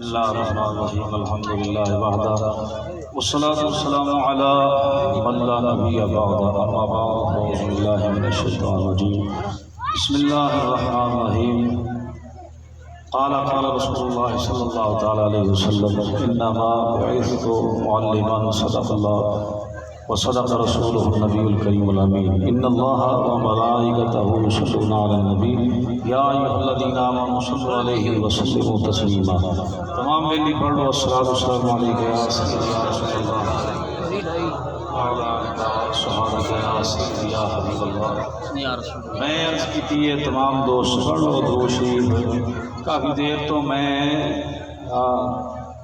اللہ الرحمن الرحیم الحمد للہ وحدہ والصلاة والسلام علی من لا نبی بعد اما بعد اعوذ باللہ من الشیطان الرجیم بسم اللہ الرحمن الرحیم قال رسول اللہ صلی اللہ تعالی علیہ وسلم انما بعثت معلما صدق اللہ وصدق رسوله النبی الکریم الامین ان اللہ وملائکتہ یصلون علی النبی یا ایھا الذین آمنوا صلوا علیہ وسلموا تسلیما۔ تمام میلی پڑھ لو الصلاۃ والسلام علیک یا سیدی یا رسول اللہ وعلی آلہ وصحبہ یا سیدی یا حبیب اللہ۔ میں عرض کی ہے تمام دوست پڑھ لو دو شریف، کافی دیر تو میں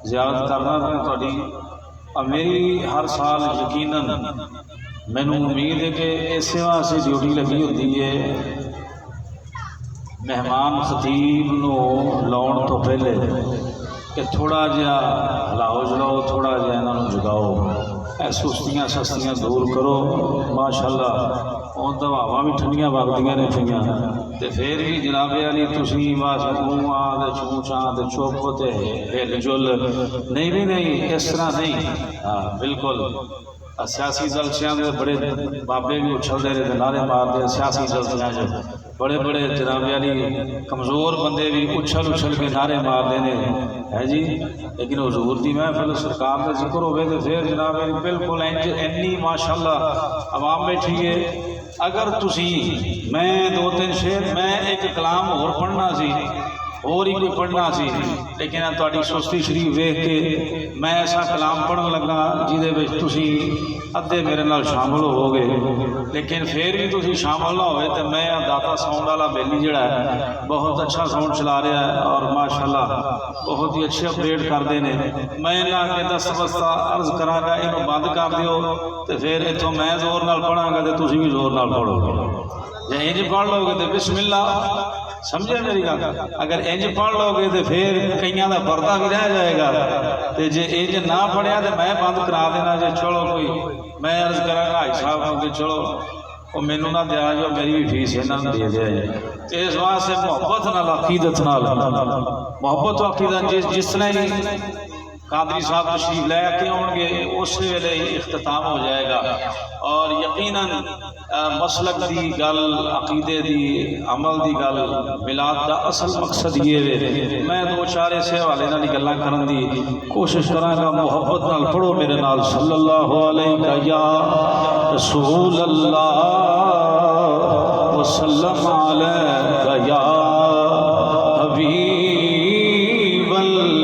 زیارت کرنا ہے تھوڑی، اب میری ہر سال یقیناً مینوں امید ہے کہ اسے واسطے ڈیوٹی لگی ہوتی ہے مہمان خطیب نو لاؤن تو پہلے کہ تھوڑا جہا ہلاؤ جلاؤ، تھوڑا جہا انہوں جگاؤ، اے سستیاں سستیاں دور کرو۔ ماشاءاللہ ہوں تو ہوا بھی ٹھنڈیاں وگدیاں نے پئیاں تے پھر بھی جناب علی تسی بس منہ آ چوں چاں تے چپ تے ہل جل نہیں بھی نہیں، اس طرح نہیں۔ ہاں بالکل سیاسی جلسیاں دے بڑے بابے بھی اچھلتے رہتے، نعرے مارتے، سیاسی جلسیاں جو بڑے بڑے جناب علی کمزور بندے بھی اچھل اچھل کے نعرے مارتے ہیں ہے جی، لیکن حضور دی محفل سرکار کا ذکر ہوئے تو پھر جناب علی بالکل اینی ماشاءاللہ عوام بیٹھی ہے۔ اگر تسی میں دو تین شعر میں ایک کلام اور پڑھنا سی اور ہی کوئی پڑھنا سی، لیکن تہاڈی سستی شریف ویکھ کے میں ایسا کلام پڑھن لگا جہدے وچ تسی ادھے میرے نال شامل ہو گئے، لیکن پھر بھی تسی شامل نہ ہوئے تو میں داتا ساؤنڈ والا بیلی جڑا ہے بہت اچھا ساؤنڈ چلا رہا ہے اور ماشاءاللہ بہت ہی اچھے اپڈیٹ کرتے ہیں۔ میں انہاں کے دستبستہ عرض کراں گا انہوں بند کر دیو تو پھر اتوں میں زور نال پڑھاں گا تو تسی بھی زور نال پڑھو گے۔ جے انج پڑھ لو گے تو بسم اللہ، سمجھے میری گل؟ اگر انج پڑھ لو گے تو پھر کئیاں دا پردہ بھی رہ جائے گا، تے جے انج نہ پڑھیا تو میں بند کرا دینا۔ جے چلو کوئی میں عرض کراں گا بھائی صاحب کو کہ چلو وہ مینوں نہ دیا جو میری بھی فیس انہاں نوں دے دیا۔ اس واسطے محبت نال عقیدت نال محبت و عقیدت جس طرح ہی قادری صاحب تشریف لے کے آؤ گے اس ویلے اختتام ہو جائے گا، اور یقیناً مسلک دی گل، عقیدے دی، عمل دی گل، میلاد دا اصل مقصد یہ ہے۔ میں دو چار ایسے حوالے نال گلاں کرن دی کوشش کراں گا۔ محبت نال پڑھو میرے نال صلی اللہ علیہ یا رسول اللہ وسلم علیہ یا حبیب اللہ۔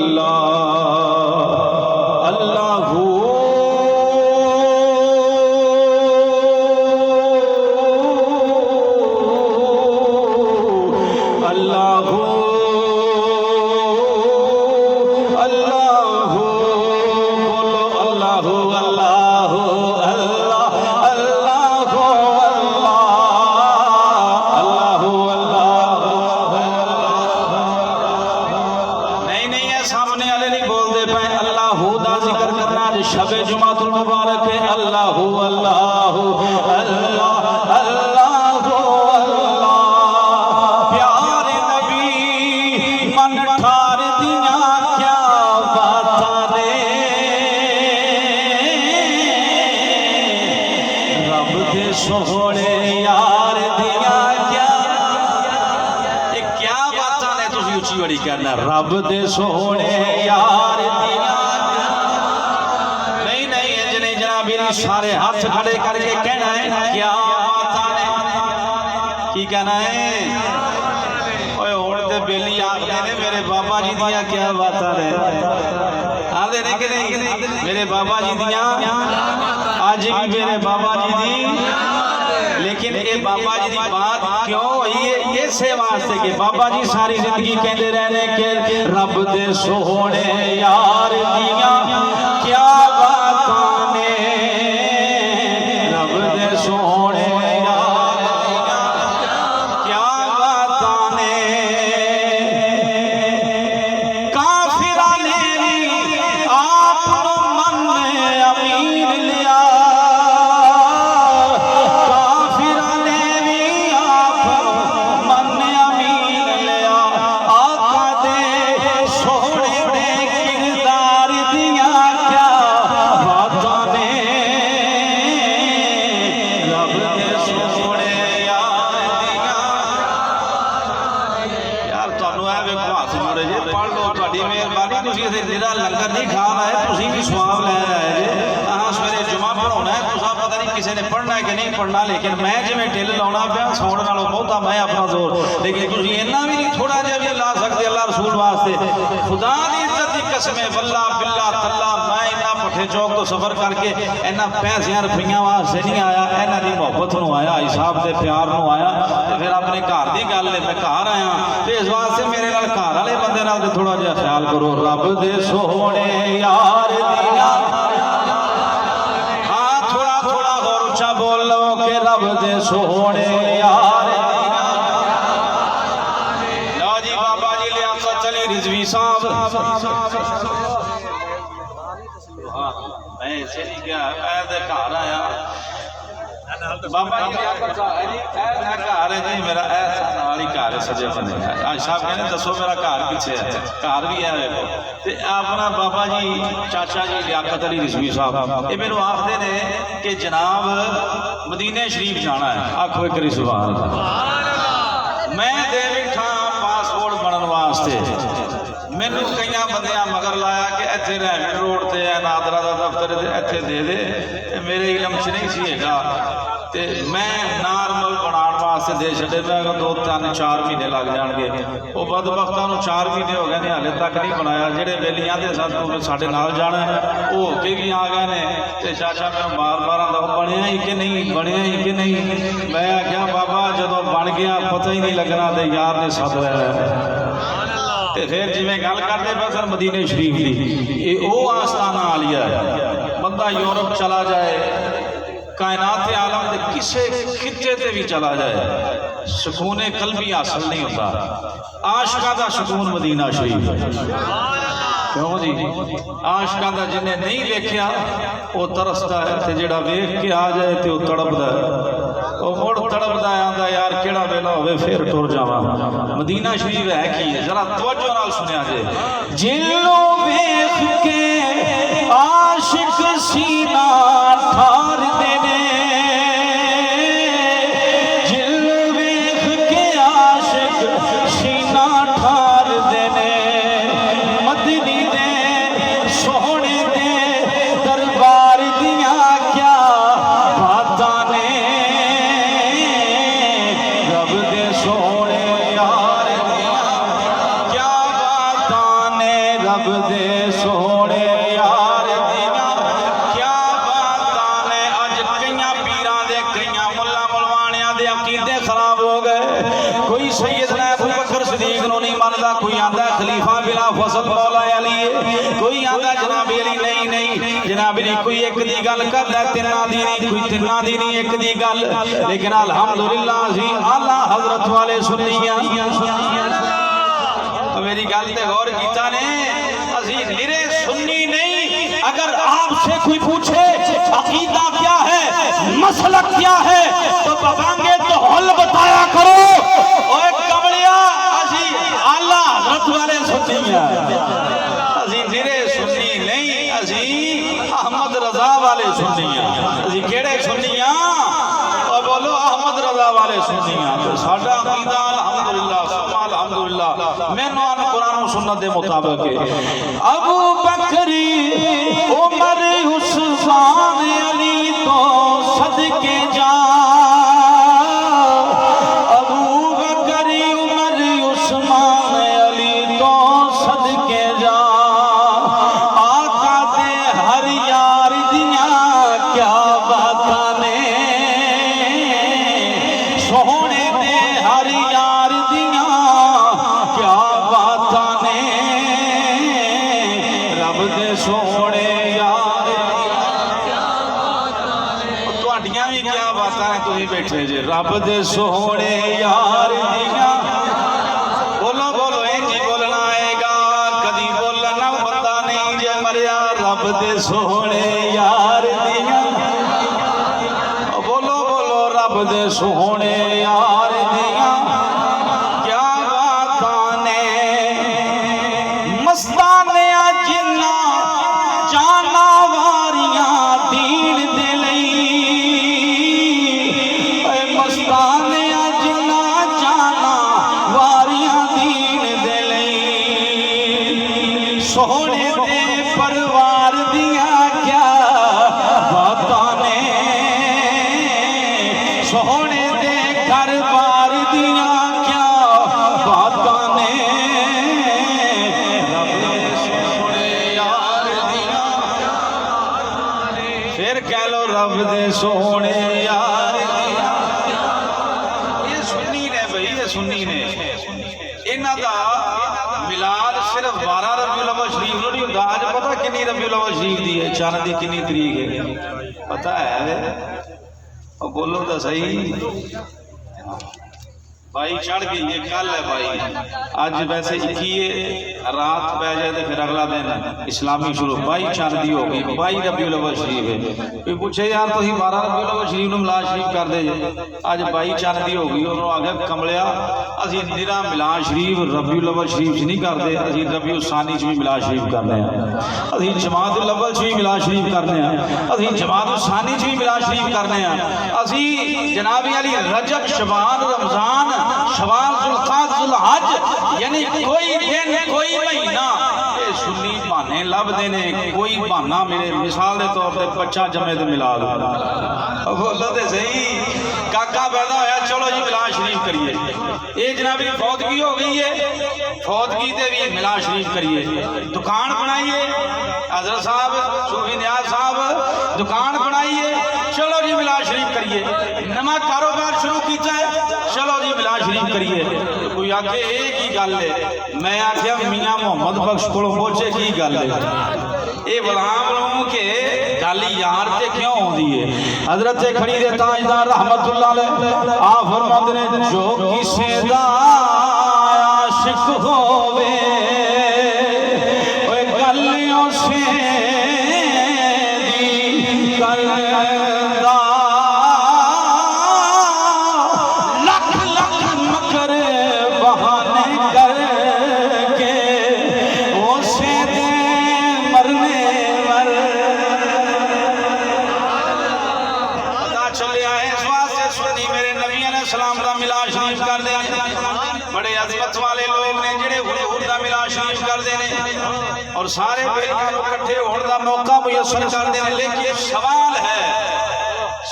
شب جمعۃ المبارک ہے اللہ اللہ اللہ اللہ اللہ، پیارے نبی من ٹھار دیاں کیا باتاں نے، رب دے سوہنے یار دیاں کیا باتاں نے، تسی اچھی بڑی کہنا رب دے سوہنے یار دیاں۔ سارے ہاتھ کھڑے کر کے کہنا ہے کیا باتاں نے، کی کہنا ہے؟ اوے ہن تے بیلی آکھدے نے میرے بابا جی دیاں کیا باتاں نے، آندے نے کہ نہیں میرے بابا جی دیاں آج بھی میرے بابا جی دی، لیکن اے بابا جی دی بات کیوں ہوئی ہے؟ اسے واسطے کہ بابا جی ساری زندگی کہندے رہنے کہ رب دے سوہنے یار دیاں کیا باتاں نے، سونے یار کیا باتاں نے، کافراں نے بھی آپ من امین لیا، کافراں نے بھی آپ من امین لیا، آقا دے سونے نے مہربانی تسی اسے میرا لنگر نہیں کھانا ہے تسی بھی سواب لے آئے جے ہاں سویرے جمعہ پڑھونا ہے تسا پتہ نہیں کسی نے پڑھنا ہے کہ نہیں پڑھنا لیکن میں جی میں ٹل لاؤنا پیا ساؤنڈ نالوں بہتا میں اپنا زور لیکن تسی اتنا بھی نہیں تھوڑا جہا بھی لا سکتے اللہ رسول واسطے خدا دی عزت دی قسم ہے واللہ باللہ تاللہ میں اتنا پٹھے چوک تو سفر کر کے اینا پیسیاں روپیاں واسطے نہیں آیا اینا دی محبت نو آیا حساب دے پیار نو آیا پھر اپنے گھر دی گل لے میں گھر آیا تے اس واسطے میرے نال گھر والے بندے نال تھوڑا جہا خیال کرو رب دے سونے یار دیا ہاں تھوڑا تھوڑا اور اچھا بول لو کہ رب دے سونے یار لو جی بابا جی لیاقت علی رضوی صاحب میں اسے نہیں کیا میں دے گھر آیا بابا جی لیاقت علی گھر ہے جی میرا ایسا نوالی گھر ہے سجے بنے آج صاحب کہنے دسو میرا گھر پیچھے ہے گھر بھی ہے تے اپنا بابا جی چاچا جی لیاقت علی رضوی صاحب یہ میرے آخدے نے کہ جناب مدینہ شریف جانا ہے آنکھو ایک کری سبحان اللہ میں دے بیٹھا پاسپورٹ بنن واسطے میں نے کئی بندیاں مگر لایا کہ ایتھے رحمن روڈ تے ہے نادرہ دا دفتر تے ایتھے دے دے میرے علم چ نہیں سی گا تے میں نارمل بنان واسطے دے چھڈے میں 2-3-4 مہینے لگ جان گے وہ بدبختاں نوں 4 مہینے ہو گئے نے ہالے تک نہیں بنایا جڑے ویلیاں دے ساتھ ساڈے نال جانا وہ ہو کے بھی آ گئے نے تے چاچا میں بار آندا بنیا ہی کہ نہیں بنیا ہی کہ نہیں میں آکھیا بابا جدوں بن گیا پتہ ہی نہیں لگنا تے یار نے سد لینا تے پھر جی میں گل کرتے پہ سر مدینہ شریف دی یہ او آستانہ عالیہ ہے بندہ یورپ چلا جائے کائنات عالم دے کسے خطے تے بھی چلا جائے سکون قلبی حاصل نہیں ہوتا عاشقاں دا سکون مدینہ شریف ہے کیوں جی عاشقاں دا جنہیں نہیں دیکھیا وہ ترستا ہے تے جڑا ویکھ کے آ جائے تے وہ تڑپدا ہے وہ مڑ تڑپدا ہے آندا یار کیڑا ویلا ہوے پھر ٹر جاواں مدینہ شریف ہے کی ہے ذرا توجہ نال سنیا جے جلوں ویکھ کے عاشق سینہ ٹھار دینے جل ویکھ کے عاشق سینہ ٹھار دینے مدنی دے سونے دے دربار دیاں کیا باتاں نے رب دے سونے یار دیاں کیا باتاں نے رب دے سونے یار دیاں کیا باتاں نے اج کئیاں پیراں دے کئیاں ملا ملوانیاں دے عقیدے خراب ہو گئے کوئی سیدنا ابو بکر صدیق نو نہیں ماندا کوئی آندا خلیفہ بلا فضل مولا علی کوئی آندا جناب علی نہیں جناب علی کوئی ایک دی گل کردا تینا دی نہیں کوئی تینا دی نہیں ایک دی گل لیکن الحمدللہ اسی اعلی حضرت والے سنیاں میری گل تے غور کیتا نے اسی نرے سنی نہیں اگر آپ سے کوئی پوچھے عقیدہ کیا ہے مسلک کیا ہے تو بتانگے تو حل بتایا کرو اوے کمڑیا اسی اعلی حضرت والے سنی اسی نرے سنی نہیں اسی احمد رضا والے سنی اسی کیڑے سنی اور بولو احمد رضا والے سنی ساڈا عقیدہ الحمدللہ ثم الحمدللہ میں نوان قرآن و سنت دے مطابق ابو بکری عمر عثمان علی تو صدقے جا ابو بکری عمر عثمان علی تو صدقے جا آقا دے ہر یار دیاں کیا باتاں نے سونے دے ہر یار دیاں کیا باتاں نے رب دے سونے یار تہاڈیاں بھی کیا باتاں ہیں تسی بیٹھے جے رب دے سونے یار دیاں بولو بولو جی بولنا آئے گا کدی بولنا پتہ نہیں جے مریا رب دے سونے یار دیاں بولو بولو رب دے سونے یار دیاں کیا باتاں نے مستانیاں جنہ جانا واریاں دین دے لئی مستانیاں جنہ جانا واریاں دین دے لئی سونے دے پروار دیا کیا باتاں نے سونے دے گھر بار دیا کیا باتاں نے رب دے سونے یار دیا پھر کہہ لو رب دے سونے یار دیا یہ سنی نے بھئی یہ سنی نے انہاں دا ملاد صرف 12 ربیع الاول شریف نو نہیں ہوندا اج پتہ کنی ربیع الاول شریف دی ہے چاند دی کنی تاریخ ہے پتہ ہے اور بولو تو صحیح بھائی چڑھ گئی یہ کل ہے بھائی آج ویسے کیے رات پہ جائے تو پھر اگلا دن اسلامی شروع بائی چاندی ہو گئی بائی ربیع الاول شریف ہے کوئی پوچھے یار تو 12 ربیع الاول شریف نو ملاد شریف کر دے آج بائی چاندی ہو گئی انہوں آگے کملیا اسی نرا ملاد شریف ربیع الاول شریف سے نہیں کرتے اسی ربیع الثانی سے بھی ملاد شریف کرنے ہیں اسی جماعت الاول سے بھی ملاد شریف کرنے ہیں اسی جماعت الثانی سے بھی ملاد شریف کرنے ہیں اسی جناب علی رجب شعبان رمضان شوال ذوالقعدہ ذوالحج یعنی کوئی دن کوئی مہینہ یہ سنی بہانے لب دینے کوئی بہانہ میرے مثال دے طور پہ بچہ جمعے تے ملا دو بولو تے صحیح کاکا پیدا ہویا چلو جی ملاد شریف کریے یہ جناب فوتگی ہو گئی ہے فوتگی تے بھی ملاد شریف کریے دکان بنائیے حضرت صاحب صوفی نیاز صاحب دکان بنائیے چلو جی ملاد شریف کریے نما کاروبار شروع کیتا ہے چلو جی ملاد شریف کریے کوئی آکے ایک ہی گل ہے میں آکھیا میاں محمد بخش کو پہنچے کی گل ہے اے غلام لوگوں کے گالی یار تے کیوں ہوندی ہے حضرت کھڑی دے تاجدار رحمت اللہ علیہ آپ فرماتے ہیں جو کسے دا عاشق ہووے اوے گلیوں سے دی کردا لکھ لکھ مکر بہانے کر کے وہ سے دے مرنے ور پتا چلے آئے اس واسطے سنی میرے نبی علیہ السلام دا ملاد شریف کر دے بڑے عظمت والے لوگ نے جڑے حضور دا ملاد شریف کر دے اور سارے بیٹھے اکٹھے ہون دا موقع میسر کر دے لیکن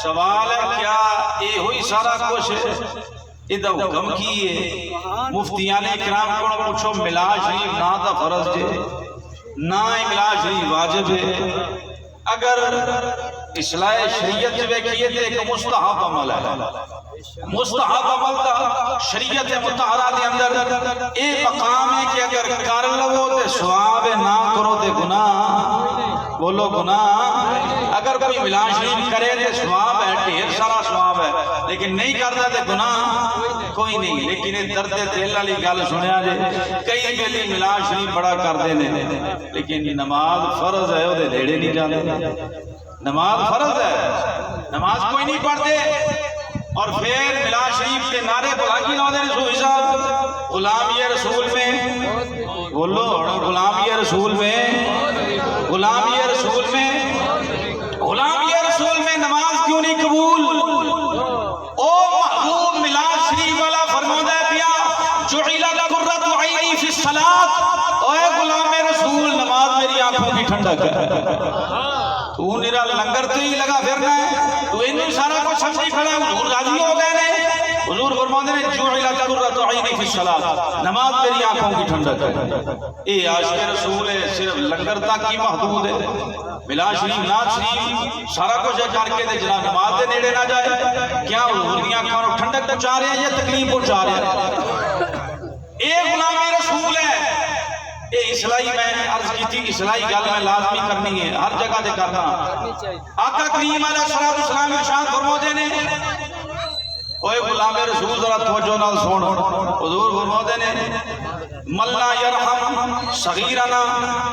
سوال ہے کیا یہ ہوئی سارا کچھ ادھا حکم کیے مفتیان اکرام کو پوچھو ملاد شریف نہ تا فرض جے نہ ملاد شریف واجب ہے اگر اصلاح شریعت جو کیے تھے ایک مستحب عمل ہے مستحب عمل کا شریعت مطہرہ دے اندر ایک مقام ہے کہ اگر کر لو تے ثواب نہ کرو تے گناہ بولو گناہ اگر کوئی ملاد شریف کرے تے ثواب ہے ڈھیر سارا ثواب ہے لیکن نہیں کرتا تے گناہ کوئی نہیں لیکن درد دل والی گل سنیا جے کئی بیلی ملاد شریف بڑا کر دینے لیکن نماز فرض ہے وہ نیڑے نہیں جاتے نماز فرض ہے نماز کوئی نہیں پڑھتے اور پھر ملاد شریف کے نعرے بلا کی نہ دینے صوفی صاحب غلام یہ رسول میں بولو غلام یہ رسول میں غلام یہ رسول میں غلام یہ رسول میں نماز کیوں نہیں قبول او محبوب ملاد شریف والا فرماتا ہے پیا جعلت قرۃ عینی فی الصلاۃ اے غلام رسول نماز میری آنکھوں کی ٹھنڈک ہے تو میرا لنگر تو ہی لگا پھرنا ہے تو انہوں سارا کچھ سمجھی کھڑا ہے حضور راضی ہو گئے نے حضور فرماتے ہیں جعلت قرۃ عینی فی الصلاۃ نماز میری آنکھوں کی ٹھنڈک ہے اے عاشق رسول ہے صرف لنگر تک ہی محدود ہے ملاد شریف نعت شریف سارا کچھ کر کے دے جناب نماز دے نیڑے نہ جائے کیا حضور کی آنکھوں کو ٹھنڈک پہنچا رہے ہیں یا تکلیف پہنچا رہے ہیں اے غلام رسول ہے اے اصلاحی میں عرض کی تھی اصلاحی گل میں لازمی کرنی ہے ہر جگہ دے کرنا آقا کریم علیہ السلام ارشاد فرماتے ہیں اوے غلام رسول ذرا توجہ نال سن حضور فرماتے ہیں من لا یرحم صغیرنا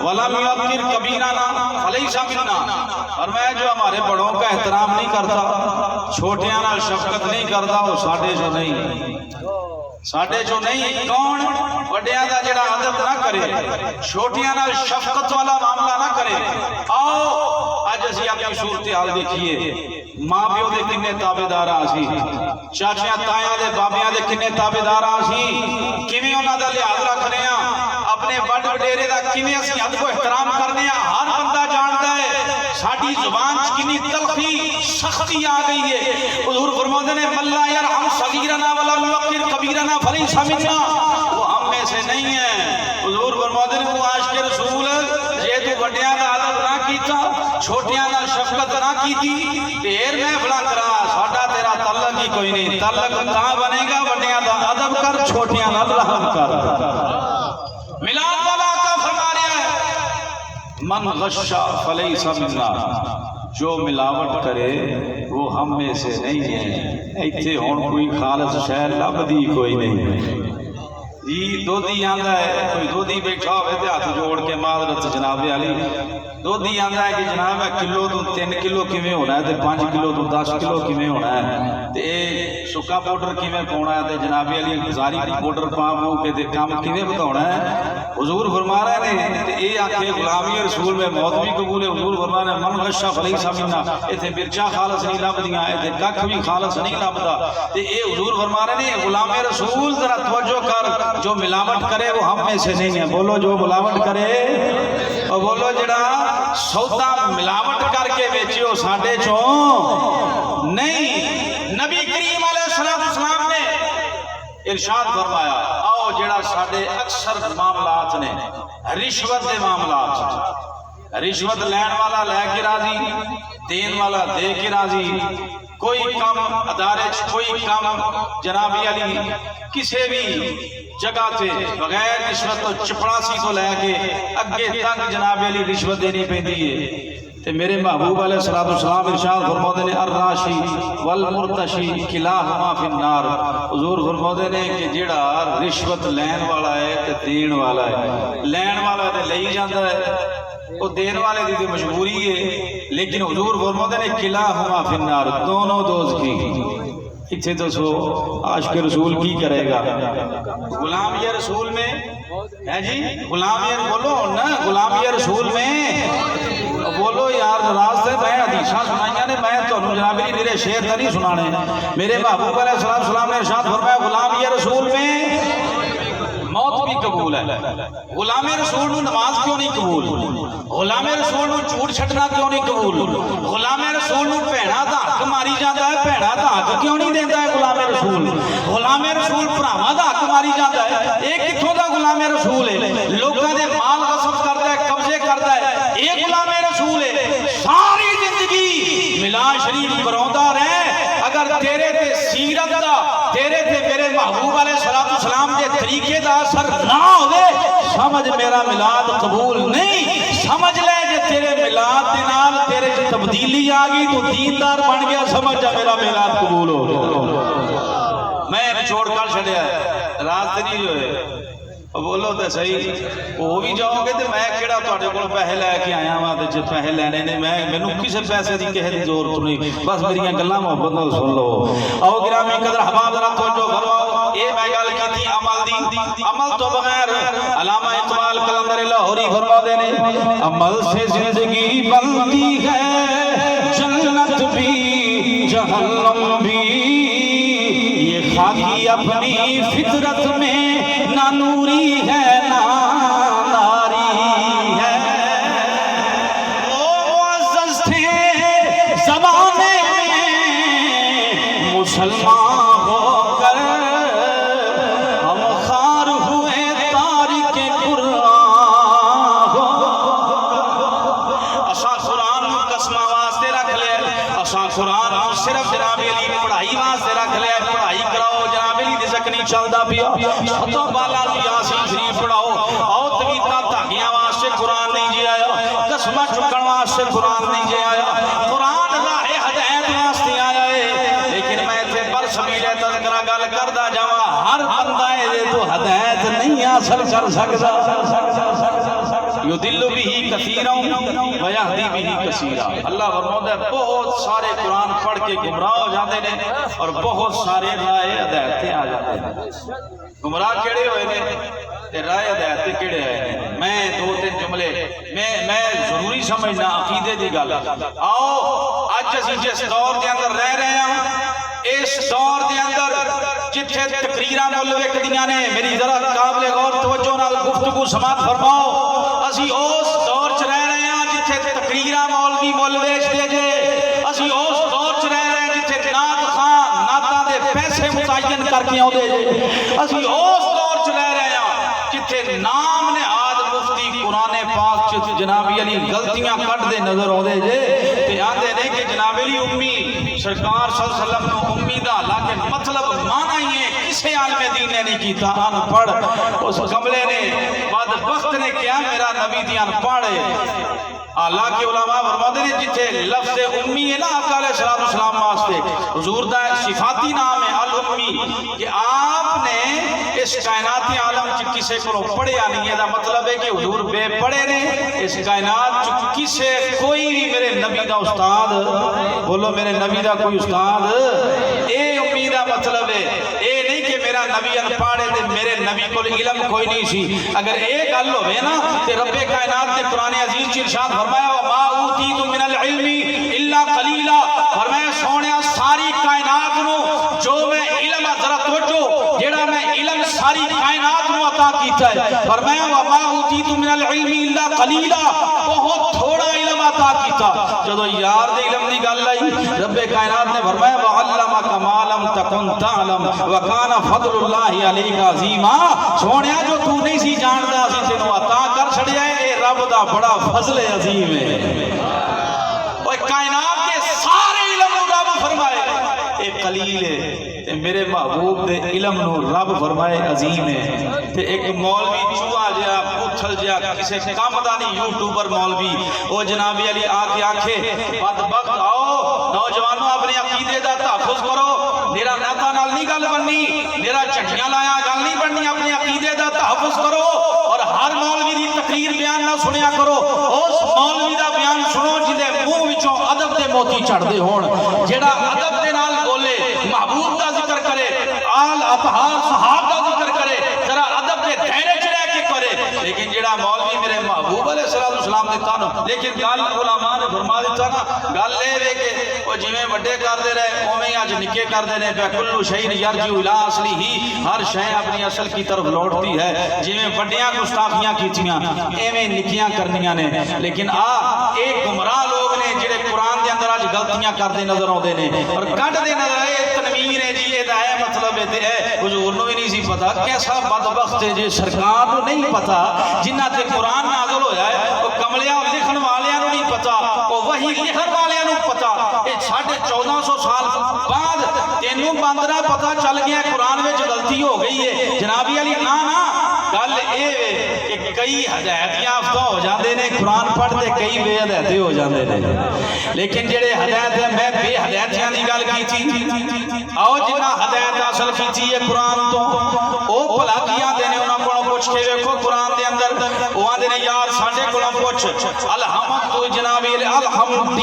ولم یوقر کبیرنا فلیس منا اور میں جو ہمارے بڑوں کا احترام نہیں کرتا چھوٹیاں نال شفقت نہیں کرتا وہ ساڈے جو نہیں کون وڈیاں دا جڑا ادب نہ کرے چھوٹیاں نال شفقت والا معاملہ نہ کرے آؤ اج اسی اپنی صورتحال دیکھیے ماں پیو دے کنے تابعدار آسی چاچیاں تایاں دے بابیاں دے کنے تابعدار آسی کیویں انہاں دا لحاظ رکھنے ہاں اپنے اپنے وڈ وڈیرے دا کیویں اسی ادب و احترام کرنے ہیں ہر بندہ جاندا ہے ساڈی زبان چ کتنی تلخی سختی آ گئی ہے حضور فرماتے ہیں ملا یرحم صغیرنا ولا یوقر کبیرنا فلیس منا وہ ہم میں سے نہیں ہے حضور فرماتے ہیں وہ عاشق رسول جے تو وڈیاں دا ادب نہ کیتا چھوٹیاں نال شفقت نہ کیتی ڈھیر محفلاں کرا ساڈا تیرا تعلق ہی کوئی نہیں تعلق کہاں بنے گا وڈیاں دا ادب کر چھوٹیاں نال رحم کر ملاد والا کا فرما رہا ہے من غشا فلیس منا جو ملاوٹ کرے وہ ہم میں سے نہیں ہے ایتھے ہن کوئی خالص شے لبدی کوئی نہیں جی دودھی آندا ہے کوئی دودھی بیٹھا ہوئے تے ہاتھ جوڑ کے معذرت جناب علی دودھی آندا ہے کہ جناب کلو تو 3 کلو کیویں ہونا ہے تے 5 کلو تو 10 کلو کیویں ہونا ہے تے سکا پاؤڈر کیویں پاؤنا ہے تے جناب علی گزاری پاؤڈر پا کے تے کام کیویں بتاونا ہے حضور فرما رہے ہیں تے اے آکھے غلامی رسول میں موت بھی قبول ہے حضور فرما رہے ہیں من غشا فلیس منا ایتھے مرچا خالص نہیں لبدیاں ایتھے ککھ بھی خالص نہیں لبدا تے اے حضور فرما رہے ہیں غلامی رسول ذرا توجہ کر جو ملاوٹ کرے وہ ہم میں سے نہیں ہے بولو جو ملاوٹ کرے اور بولو جڑا سودا ملاوٹ کر کے بیچو ساڈے چوں نہیں نبی کریم علیہ السلام نے ارشاد فرمایا آؤ جڑا ساڈے اکثر معاملات نے رشوت دے معاملات رشوت لین والا لے کے راضی دین والا دے کے راضی کوئی کم ادارے کوئی کم جنابی علی کسی بھی جگہ تے بغیر رشوت تو چپڑاسی تو لے کے اگے تک جناب علی رشوت دینی پیندی ہے تے میرے محبوب علیہ السلام ارشاد فرماتے ہیں الراشی والمرتشی کلاہما فی النار حضور فرماتے ہیں کہ جڑا رشوت لین والا ہے تے دین والا ہے لین والا تے لئی جاندا ہے وہ دین والے دی مجبوری ہے لیکن حضور فرماتے ہیں کلاہما فی النار دونوں دوزخی اتھے تو سو عاشق رسول کی کرے گا غلامی رسول میں ہے جی غلامی بولو نا غلامی رسول میں بولو یار ناراض سے میں حدیثاں سنائیاں نے میں تو جناب علی میرے شعر نہیں سنانے میرے محبوب علیہ السلام نے ارشاد فرمایا غلامی رسول میں موت بھی قبول ہے غلام رسول نو نماز کیوں نہیں قبول غلام رسول نو جھوٹ چھٹنا کیوں نہیں قبول غلام رسول نو بھیڑا دا حق ماری جاندا ہے بھیڑا دا حق کیوں نہیں دیندا ہے غلام رسول بھراواں دا حق ماری جاندا ہے اے کتھوں دا غلام رسول ہے لوکاں دے مال غصب کردا ہے قبضے کردا ہے اے غلام رسول ہے ساری زندگی ملا شریف کروندا رہے اگر تیرے تے سیرت دا تیرے تے میرے محبوب علیہ السلام دے طریقے دا اثر نہ ہوئے سمجھ میرا میلاد قبول نہیں سمجھ لے جے تیرے میلاد دے نال تیرے تبدیلی آگئی تو دیندار بن گیا سمجھ جا میرا میلاد قبول ہو گیا میں چھوڑ کر چھڑیا ہے رات نہیں جو ہے بولو تے صحیح وہ بھی جاؤ گے تے میں کیڑا تواڈے کول پیسے لے کے آیا ہاں تے جے پیسے لینے نے میں مینوں کسے پیسے دی کہے دی ضرورت نہیں بس میری گلاں محبت نال سن لو او گرامی قدر احباب ذرا توجہ فرماؤ اے میں گل کیتی عمل دی عمل تو بغیر علامہ اقبال قلندر لاہوری فرماتے نے عمل سے زندگی بنتی ہے جنت بھی جہنم بھی یہ خاکی اپنی فطرت میں نہ نوری ہے نہ ناری ہے وہ معزز تھے زمانے میں مسلمان ہو کر ہم خار ہوئے تارک قرآن ہو اساں قرآن قسمہ واسطے رکھ لے اساں قرآن صرف جناب علی پڑھائی واسطے رکھ لے پڑھائی کراؤ جناب علی دے سک نہیں چلدا پیا ستا بالا یاسین شریف پڑھاؤ او تویتا دھاگیاں واسطے قرآن نہیں جی آیا قسمہ چکن واسطے قرآن نہیں جی آیا قرآن راہ ہدایت واسطے آیا ہے لیکن میں تے برسبیل تذکرہ گل کردا جاواں ہر بندہ اے تو ہدایت نہیں حاصل کر سکدا یدل به کثیرا و یہدی به کثیرا اللہ فرماتا ہے بہت سارے قرآن پڑھ کے گمراہ ہو جاتے ہیں اور بہت سارے راہ ہدایت تے آ جاتے ہیں گمراہ کیڑے ہوئے نے تے راہ ہدایت تے کیڑے آئے ہیں میں دو تین جملے میں ضروری سمجھنا عقیدے دی گل آؤ اج اسی جس دور دے اندر رہ رہے ہیں اس دور دے اندر جتھے تقریراں مول وکدیاں نے میری ذرا قابل غور توجہ نال گفتگو سماعت فرماؤ اسی اس دور چ رہ رہے ہیں جتھے تقریراں مولوی مول ویچدے جے اسی اس دور چ رہ رہے ہیں جتھے نعت خان نعتاں دے پیسے متعین کر کے آوندے جے اسی اس دور چ رہ رہے ہیں جتھے نام نہاد مفتی قرآن پاک چ جناب علی غلطیاں کٹ دے نظر آوندے جے تے آندے نے کہ جناب علی امی سرکار صلی اللہ علیہ وسلم نے امید حالانکہ مطلب مانا ہی ہے کسے عالم دین نے نہیں کیتا ان پڑھ اس کملے نے بدبخت نے کیا میرا نبی دی ان پڑھ اللہ کے علماء فرماتے ہیں جتھے لفظ امی ہے نا آقا علیہ السلام واسطے حضور دا صفاتی نام ہے الامی کہ آپ نے اس کائنات عالم چ کسے کو پڑھیا نہیں ہے دا مطلب ہے کہ حضور بے پڑھے نے اس کائنات چ کسے کوئی بھی میرے نبی دا استاد بولو میرے نبی دا کوئی استاد اے امی دا مطلب ہے اے نہیں کہ میرا نبی ان پڑھے تے میرے نبی کو علم کوئی نہیں سی اگر ایک گل ہوے نا تے رب کائنات نے قرآن عزیز چ ارشاد فرمایا وما اوتیتم من العلم الا قلیلا فرمایا سونیا ساری کائنات نو جو میں علم ذرا توجہ جیڑا میں علم ساری کائنات نو عطا کیتا ہے فرمایا وما اوتیتم من العلم الا قلیلا بہت تھوڑا علم عطا کیتا جدو یار دے علم دی گل آئی رب کائنات نے فرمایا وعلمک ما لم تکن تعلم وکان فضل اللہ علیک عظیما سونیا جو تو نہیں سی جاندا سی تینوں عطا کر چھڑیا ہے اے رب دا بڑا فضل عظیم ہے اوے کائنات کے سارے علم رب فرمائے اے قلیل ہے تے میرے محبوب دے علم نو رب فرمائے عظیم ہے تے ایک مولوی چوہا جا پتھل جا کسے کام دا نہیں یوٹیوبر مولوی او جناب علی آ کے آکھے بدبخت آؤ نوجوانوں اپنے عقیدے دا تحفظ کرو میرا نعتاں نال نہیں گل بننی میرا چٹیاں لایا گل نہیں بننی اپنے عقیدے دا تحفظ کرو اور ہر مولوی دی تقریر بیان نہ سنیا کرو اس مولوی دا بیان سنو جدے منہ وچوں ادب دے موتی چڑھدے ہون جیڑا ادب دے نال بولے محبوب دا ذکر کرے آل اطہار صحاب دا ذکر کرے ذرا ادب دے دائرے چ رہ کے کرے لیکن جیڑا مولوی میرے محبوب علیہ السلام دیتا نا لیکن گل علماء نے فرما دیتا نا گل اے وے کہ او جویں وڈے کردے رہے اوویں اج نکے کردے نے کلو شیء یرجع الی اصلہ ہر شے اپنی اصل کی طرف لوٹتی ہے جویں وڈیاں گستاخیاں کیتیاں ایویں نکیاں کرنیاں نے لیکن ایک گمراہ لوگ نے جڑے قرآن دے اندر اج غلطیاں کردے نظر آوندے نے اور کڈ دے نظر اے تنویر ہے جی اے دا ہے مطلب ہے تے حضور نو بھی نہیں سی پتہ کیسا بدبخت ہے جی سرکار نو نہیں پتہ جنہ تے قرآن نازل ہویا ہے او کملیاں لکھن والیاں نو نہیں پتہ او وحی لکھن والیاں نو پتہ اے 1450 سال بعد تینوں بندرا پتہ چل گیا قرآن وچ غلطی ہو گئی ہے جناب علی نا گل اے کہ کئی ہدایت یافتہ ہو جاندے نے قرآن پڑھتے کئی بے ہدایت ہو جاندے نے لیکن جڑے ہدایت ہے میں بے ہدایتیاں دی گل کیتی آؤ جنہ ہدایت حاصل کیتی ہے قرآن تو او بھلا کیا دے نے انہاں کولوں پوچھ کے ویکھو قرآن دے اندر او آندے نے یار ساڈے کولوں پوچھ الحمد تو جناب الحمد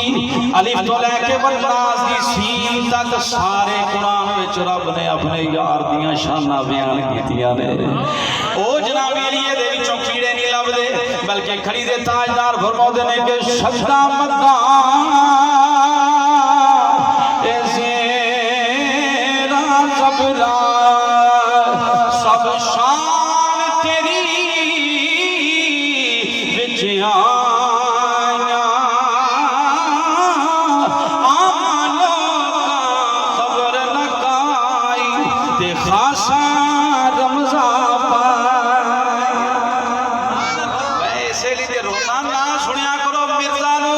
الف تو لے کے والناس دی سین تک سارے قرآن وچ رب نے اپنے یار دیاں شاناں بیان کیتیاں نے او جناب علی دے وچوں کیڑے نہیں لبدے بلکہ کھڑی دے تاجدار فرماؤندے نے کہ سجدہ مکان ایسے سب شان تیری وچ آیا آمانو خبر نکائی تے خاصا رمضان پائی ایسے لیے رونا نہ سنیا کرو مرزا نو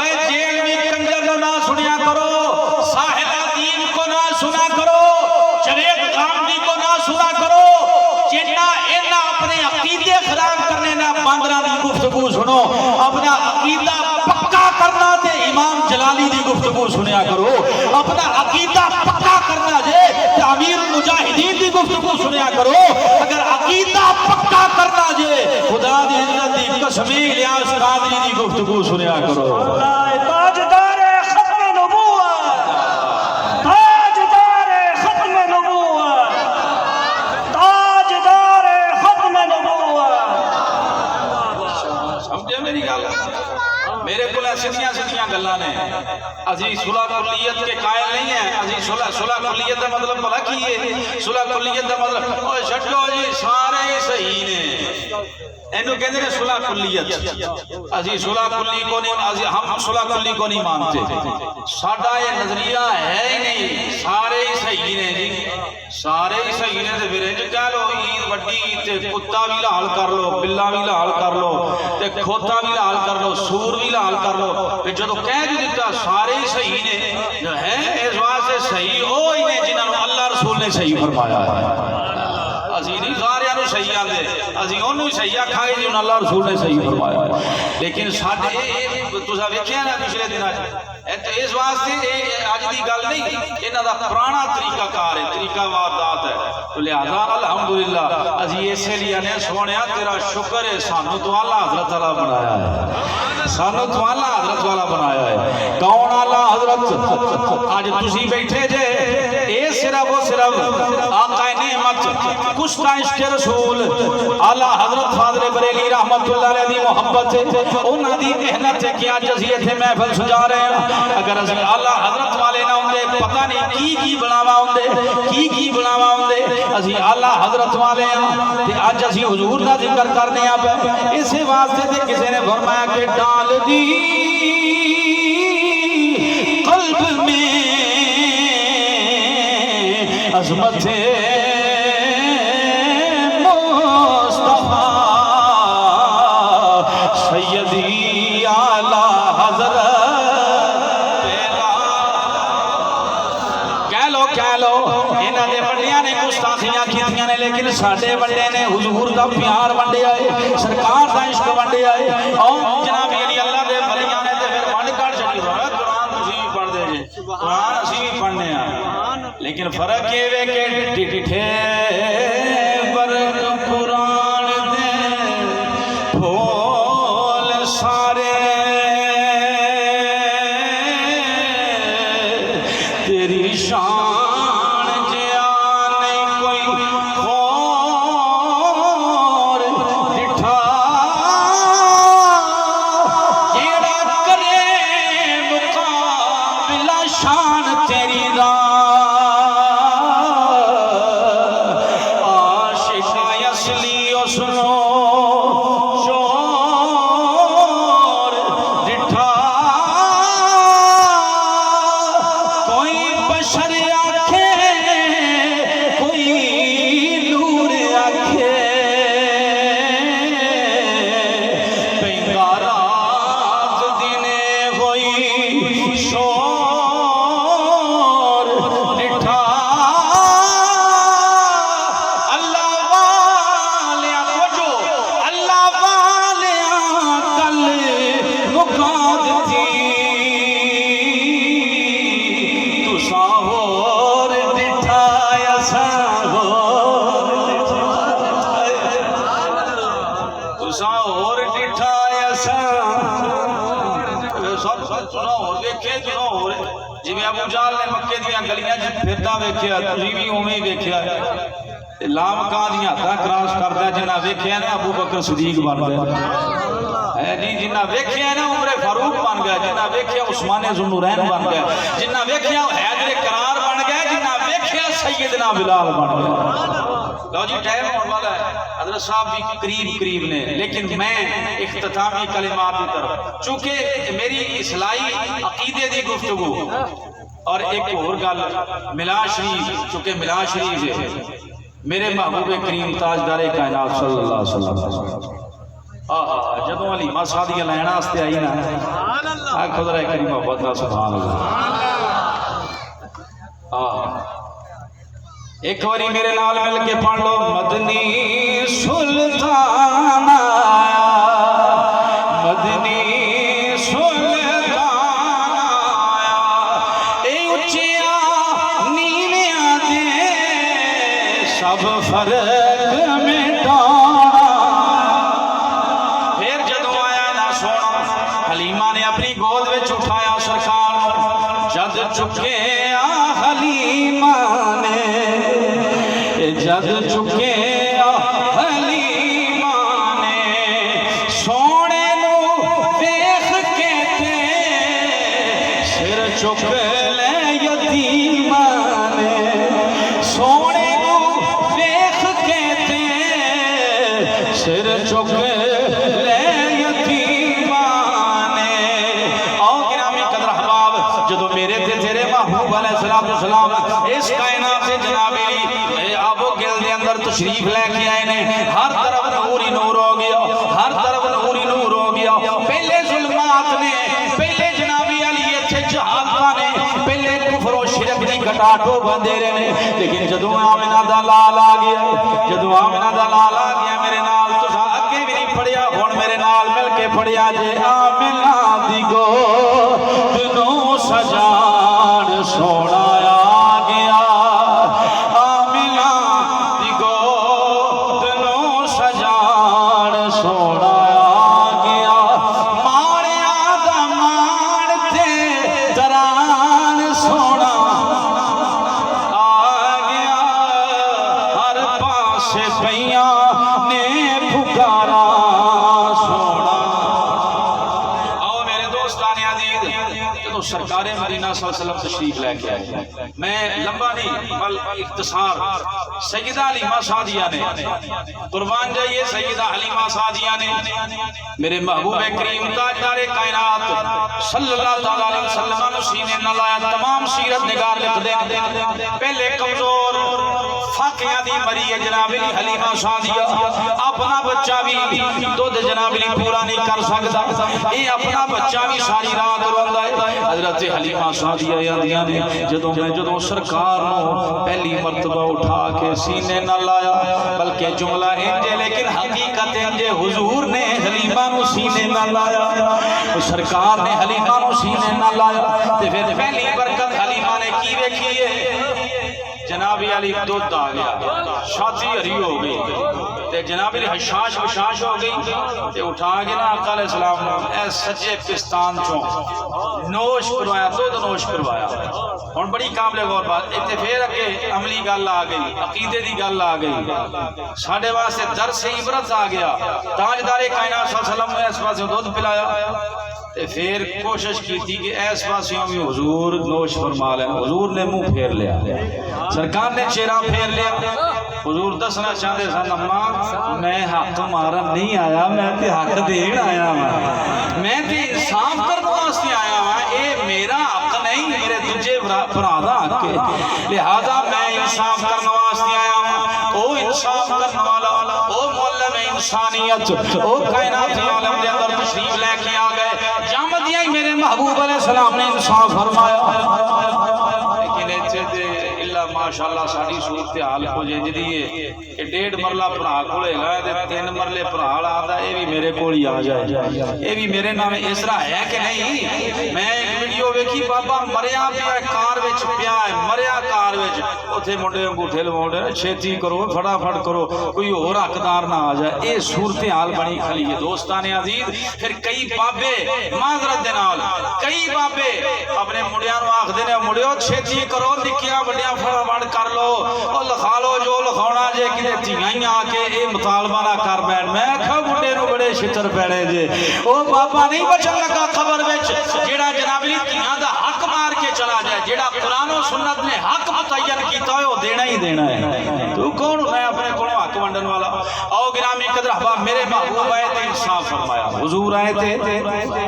اے جیل میں کنجر نو نہ سنیا کرو صاحب دین کو نہ سنا کرو جوید غامدی کو نہ سنا کرو جنہ اینا اپنے عقیدے خراب کرنے نہ باندرہ دی گفتگو سنو اپنا عقیدہ پکا کرنا دے امام جلالی دی گفتگو سنیا کرو اپنا عقیدہ پکا کرنا دے امیر المجاہدین دی گفتگو سنیا کرو اگر عقیدہ پکا کرنا دے خدا دی عزت دی قسمی الیاس قادری دی گفتگو سنیا کرو تاجدار ختم نبوت تاجدار ختم نبوت تاجدار ختم نبوت سمجھے میری گل میرے کو سیدھیاں سیدھیاں گلاں نے ازی صلح کلیت کے قائل نہیں ہیں ازی صلح کلیت دا مطلب بھلا کی ہے صلح کلیت دا مطلب اوے چھڈو جی سارے ہی صحیح نے اینو کہندے نے صلح کلیت ازی صلح کلی کو نہیں ازی ہم صلح کلی کو نہیں مانتے ساڈا یہ نظریہ ہے ہی نہیں سارے ہی صحیح نے جی سارے ہی صحیح نے تے پھر انج کہہ لو عید وڈی تے کتا بھی لال کر لو بلا بھی لال کر لو تے کھوتا بھی لال کر لو سور بھی لال کر لو تے جدو کہہ دیتا سارے ہی صحیح نے جو ہے اس واسطے صحیح وہی نے جنہاں نو اللہ رسول نے صحیح فرمایا ہے اسی نہیں سارے نو صحیح آندے اسی اونوں ہی صحیح کھائے جی اللہ رسول نے صحیح فرمایا ہے لیکن ساڈے تساں ویکھیا نا پچھلے دناں اس واسطے اج دی گل نہیں انہاں دا پرانا طریقہ کار ہے طریقہ واردات ہے تو لہذا الحمدللہ اسی اسی لیے نے سونیا تیرا شکر ہے سانو تو اعلی حضرت والا بنایا ہے سانو تو اعلی حضرت والا بنایا ہے کون اعلی حضرت اج تسی بیٹھے جے اے صرف و صرف آقا نعمت کشتا عشق رسول اعلی حضرت فاضل بریلی رحمت اللہ علیہ دی محبت انہاں دی محنت ہے کہ اج اسی ایتھے محفل سجا رہے ہیں اگر اسی اعلی حضرت والے نہ ہوندے پتہ نہیں کی بناوا ہوندے کی بناوا ہوندے اسی اعلی حضرت والے ہیں تے اج اسی حضور دا ذکر کرنے آ پے اسی واسطے تے کسی نے فرمایا کہ ڈال دی قلب میں عظمت مصطفیٰ سیدی اعلی حضرت کہہ لو انہاں دے بڑیاں نے گستاخیاں کیتیاں نے لیکن ساڈے بڑے نے حضور دا پیار ونڈیا ہے سرکار دا عشق ونڈیا ہے او جناب علی اللہ دے ولیاں نے تے پھر ونڈ کر چھڈی قرآن تسی بھی پڑھ دے جے قرآن اسی بھی پڑھنے ہاں لیکن فرق یہ وے کہ ڈٹھے برق قرآن دے پھول سارے تیری شان جیان کوئی اور ڈٹھا جیڑا کرے مقابلہ شان تیری ابو جہل نے مکے دیاں گلیاں پھردا ویکھیا تسی بھی اوویں ویکھیا لام کاں دیاں ہتھاں کراس کردا جنہاں ویکھیا نا ابو بکر صدیق بن گیا ہے جی جنہاں ویکھیا نا عمر فاروق بن گیا جنہاں ویکھیا عثمان ذوالنورین بن گیا جنہاں ویکھیا حیدر کرار بن گیا جنہاں ویکھیا سیدنا بلال بن گیا لو جی ٹائم ہونے والا ہے حضرت صاحب بھی قریب نے لیکن میں اختتامی کلمات کی طرف چونکہ میری اصلاحی عقیدے دی گفتگو اور ایک اور گل میلاد شریف چونکہ میلاد شریف ہے میرے محبوب کریم تاجدار کائنات صلی اللہ علیہ وسلم جدوں حلیمہ سعدیہ لینا واسطے آئی نا خدا کریم محبت کا سبحان اللہ ایک باری میرے نال مل کے پڑھ لو مدنی سلطان مدنی سلطان اے اچیا نیویاں دے سب فرق مٹانا پھر جدوں آیا نا سونا حلیمہ نے اپنی گود وچ اٹھایا سرکار جد چکے حلیمہ جد چکے حلیمہ نے سونے نو چک لے یتیمانے سونے کو ویکھ کے تے سر چک لے یتیمانے آؤ گرامی قدر احباب جدو میرے تے تیرے محبوب علیہ السلام اس کائنات سے جنابی آب و گل دے اندر تشریف لے کے آئے نے ہر طرف نور ہی نور ہو گیا ہر طرف نور ہی نور ہو گیا پہلے ظلمات نے پہلے جنابی علی تھے جہالتاں نے پہلے کفر و شرک دی گٹاٹو بندے رہے لیکن جدو آمنہ دا لال آ گیا جدو آمنہ دا لال آ گیا میرے نال تو اگے بھی نہیں پڑھیا ہون میرے نال مل کے پڑھیا جے آمنہ دی گودنوں سجان سونا آ گیا آمنہ دی گودنوں سجان سونا آ گیا ماڑیا دا ماڑ تے تران سونا آ گیا ہر پاسے پیاں نے پکارا سونا آؤ میرے دوستان عزیز تو سرکار مدینہ صلی اللہ علیہ وسلم تشریف لے کے آئے میں لمبا نہیں بل اختصار سیدہ حلیمہ سعدیہ نے قربان جائیے سیدہ حلیمہ سعدیہ نے میرے محبوب کریم تاجدار کائنات صلی اللہ تعالیٰ علیہ وسلم نے سینے نہ لایا تمام سیرت نگار لکھ دے پہلے کمزور فاقیہ دی مری ہے جناب علی حلیمہ سعدیہ اپنا بچہ بھی دودھ جناب علی پورا نہیں کر سکتا یہ اپنا بچہ بھی ساری رات روندا ہے حضرت حلیمہ سعدیہ یادیاں نے جدوں سرکار نو پہلی مرتبہ اٹھا کے سینے نہ لایا بلکہ جملہ انجے لیکن حقیقت انجے حضور نے حلیمہ نو سینے نہ لایا سرکار نے حلیمہ نو سینے نہ لایا تے پھر پہلی برکت حلیمہ نے کی ویکھی ہے جناب علی دودھ آ گیا شادی ہری ہو گئی تے جناب علی حشاش بشاش ہو گئی تے اٹھا کے نا آقا علیہ السلام نے اے سجے پستان چوں نوش کروایا دودھ نوش کروایا ہن بڑی قابل غور بات تے پھر اگے عملی گل آ گئی عقیدے دی گل آ گئی ساڈے واسطے درس عبرت آ گیا تاجدار کائنات صلی اللہ علیہ وسلم نے اس پاسے دودھ پلایا تے پھر کوشش کی تھی کہ ایس پاسیوں بھی حضور نوش فرما لیں حضور نے منہ پھیر لیا سرکار نے چہرہ پھیر لیا حضور دسنا چاہتے سن اماں میں حق مارن نہیں آیا میں تے حق دین آیا میں تے انصاف کرنے واسطے آیا ہوں اے میرا حق نہیں میرے دوجے بھرا دا حق ہے لہذا میں انصاف کرنے واسطے آیا ہوں او انصاف کرنے والا او معلم انسانیت او کائنات عالم دے اندر تشریف لے کے آ گئے جامدیاں ہی میرے محبوب علیہ السلام نے انصاف فرمایا لیکن ایچے دے اللہ ماشاءاللہ ساڑی صورتحال کو جنج دیئے کہ 1.5 مرلہ پرہا کھولے گئے دے 3 مرلے پرہا آدھا اے بھی میرے کولی آ جائے اے بھی میرے نام اسرا ہے کہ نہیں میں ایک ویڈیو ویکھی بابا مریا پیا کار وچ پیا ہے مریا کار وچ اوتھے منڈے انگوٹھے لواؤندے چھیتی کرو فٹافٹ کرو کوئی اور حقدار نہ آ جائے اے صورتحال بنی کھلی ہے دوستان عزیز پھر کئی بابے معذرت دے نال کئی بابے اپنے مڑیاں نو آکھ دینے مڑیو چھیتی کرو نکیاں بڑیاں فٹافٹ کر لو او لکھا لو جو لکھاونا جے کدے تھیاں آ کے اے مطالبہ نہ کر بیٹھ میں کھا بڈے نو بڑے چھتر پیڑے جے او بابا نہیں بچن لگا خبر وچ جیڑا جناب علی تھیاں دا حق مار کے چلا جائے جیڑا قرآن و سنت نے حق متعین کیتا ہے وہ دینا ہی دینا ہے تو کون ہے اپنے کو حق ونڈن والا او گرامی قدر احباب میرے محبوب آئے تھے انصاف فرمایا حضور آئے تھے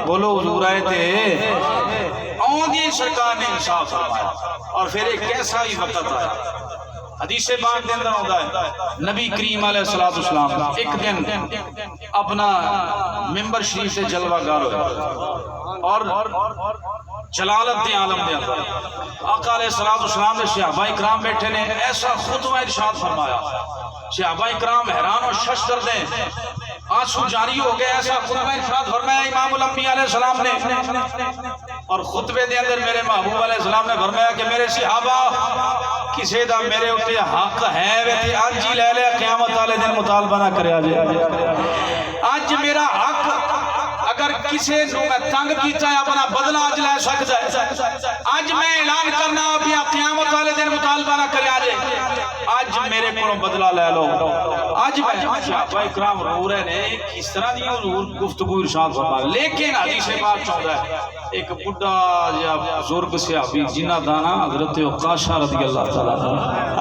بولو حضور آئے تھے آندھی سرکار نے انصاف فرمایا اور پھر ایک کیسا ہی وقت آیا حدیث پاک کے اندر ہوتا ہے نبی کریم علیہ السلام ایک دن اپنا ممبر شریف سے جلوہ گار ہوئے اور جلالت دی عالم دے اندر آقا علیہ السلام نے صحابہ اکرام بیٹھے نے ایسا خطبہ ارشاد فرمایا صحابہ اکرام حیران و ششدر دیں آنسو جاری ہو گئے ایسا خطبہ ارشاد فرمایا امام الانبیاء علیہ السلام نے اور خطبے دے اندر میرے محبوب علیہ السلام نے فرمایا کہ میرے صحابہ کسی دا میرے اتے حق ہے ویتے آج ہی لے لے قیامت والے دن مطالبہ نہ کرے آجے آج میرا حق اگر کسی نو میں تنگ کیتا ہے اپنا بدلہ آج لے سکتا ہے آج میں اعلان کرنا ابھی قیامت والے دن مطالبہ نہ کرے آجے آج میرے کو بدلہ لے لو آج میں صحابہ اکرام رو رہے نے اس طرح دی حضور گفتگو ارشاد فرما لیکن حدیث پاک چاہتا ہے ایک بڑا یا بزرگ صحابی جنہ دانا حضرت عکاشہ رضی اللہ تعالیٰ